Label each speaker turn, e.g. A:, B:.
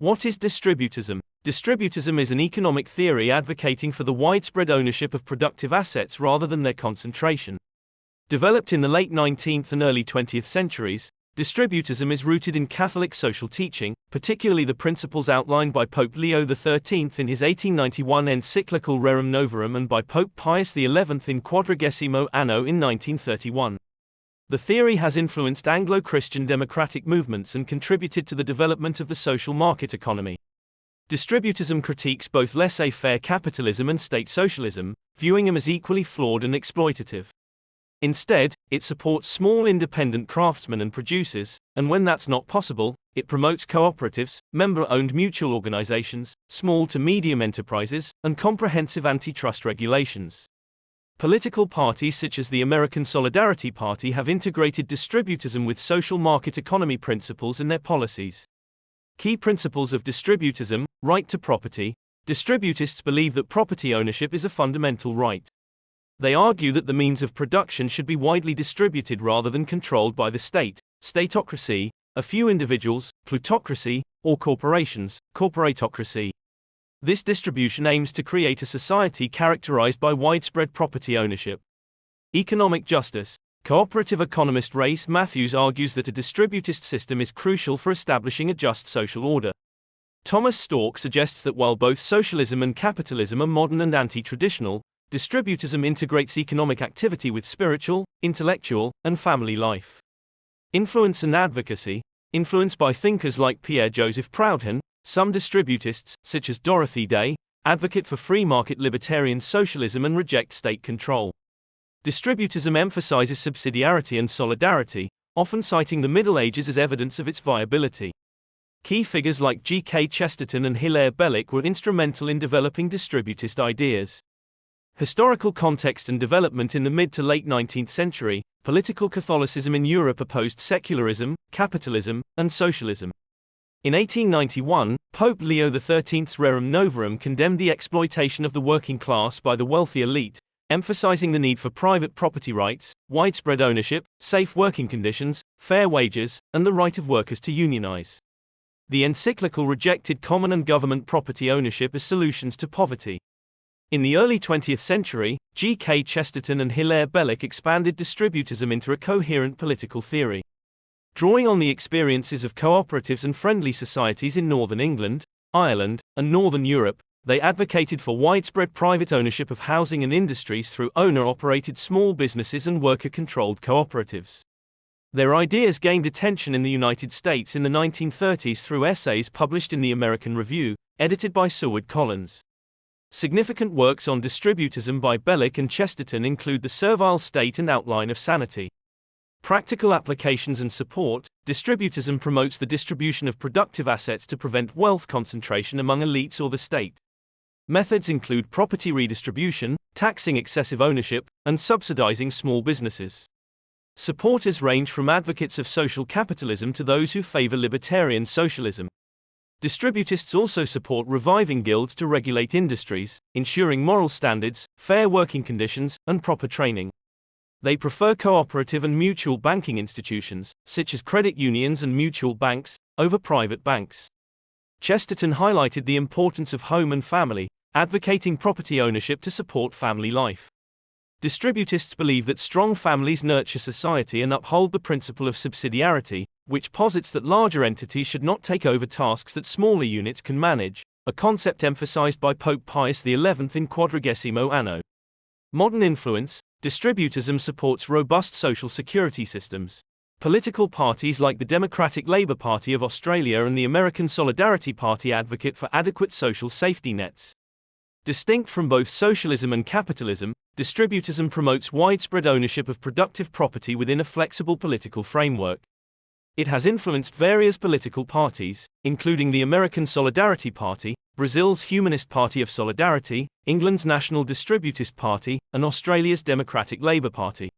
A: What is distributism? Distributism is an economic theory advocating for the widespread ownership of productive assets rather than their concentration. Developed in the late 19th and early 20th centuries, distributism is rooted in Catholic social teaching, particularly the principles outlined by Pope Leo XIII in his 1891 encyclical Rerum Novarum and by Pope Pius XI in Quadragesimo Anno in 1931. The theory has influenced Anglo-Christian democratic movements and contributed to the development of the social market economy. Distributism critiques both laissez-faire capitalism and state socialism, viewing them as equally flawed and exploitative. Instead, it supports small independent craftsmen and producers, and when that's not possible, it promotes cooperatives, member-owned mutual organizations, small to medium enterprises, and comprehensive antitrust regulations. Political parties such as the American Solidarity Party have integrated distributism with social market economy principles in their policies. Key principles of distributism: right to property. Distributists believe that property ownership is a fundamental right. They argue that the means of production should be widely distributed rather than controlled by the state, statocracy, a few individuals, plutocracy, or corporations, corporatocracy. This distribution aims to create a society characterized by widespread property ownership. Economic justice. Cooperative economist Race Matthews argues that a distributist system is crucial for establishing a just social order. Thomas Stork suggests that while both socialism and capitalism are modern and anti-traditional, distributism integrates economic activity with spiritual, intellectual, and family life. Influence and advocacy. Influenced by thinkers like Pierre-Joseph Proudhon, some distributists, such as Dorothy Day, advocate for free market libertarian socialism and reject state control. Distributism emphasizes subsidiarity and solidarity, often citing the Middle Ages as evidence of its viability. Key figures like G.K. Chesterton and Hilaire Belloc were instrumental in developing distributist ideas. Historical context and development. In the mid to late 19th century, political Catholicism in Europe opposed secularism, capitalism, and socialism. In 1891, Pope Leo XIII's Rerum Novarum condemned the exploitation of the working class by the wealthy elite, emphasizing the need for private property rights, widespread ownership, safe working conditions, fair wages, and the right of workers to unionize. The encyclical rejected common and government property ownership as solutions to poverty. In the early 20th century, G.K. Chesterton and Hilaire Belloc expanded distributism into a coherent political theory. Drawing on the experiences of cooperatives and friendly societies in northern England, Ireland, and northern Europe, they advocated for widespread private ownership of housing and industries through owner-operated small businesses and worker-controlled cooperatives. Their ideas gained attention in the United States in the 1930s through essays published in the American Review, edited by Seward Collins. Significant works on distributism by Belloc and Chesterton include The Servile State and Outline of Sanity. Practical applications and support. Distributism promotes the distribution of productive assets to prevent wealth concentration among elites or the state. Methods include property redistribution, taxing excessive ownership, and subsidizing small businesses. Supporters range from advocates of social capitalism to those who favor libertarian socialism. Distributists also support reviving guilds to regulate industries, ensuring moral standards, fair working conditions, and proper training. They prefer cooperative and mutual banking institutions, such as credit unions and mutual banks, over private banks. Chesterton highlighted the importance of home and family, advocating property ownership to support family life. Distributists believe that strong families nurture society and uphold the principle of subsidiarity, which posits that larger entities should not take over tasks that smaller units can manage, a concept emphasized by Pope Pius XI in Quadragesimo Anno. Modern influence. Distributism supports robust social security systems. Political parties like the Democratic Labour Party of Australia and the American Solidarity Party advocate for adequate social safety nets. Distinct from both socialism and capitalism, distributism promotes widespread ownership of productive property within a flexible political framework. It has influenced various political parties, including the American Solidarity Party, Brazil's Humanist Party of Solidarity, England's National Distributist Party, and Australia's Democratic Labour Party.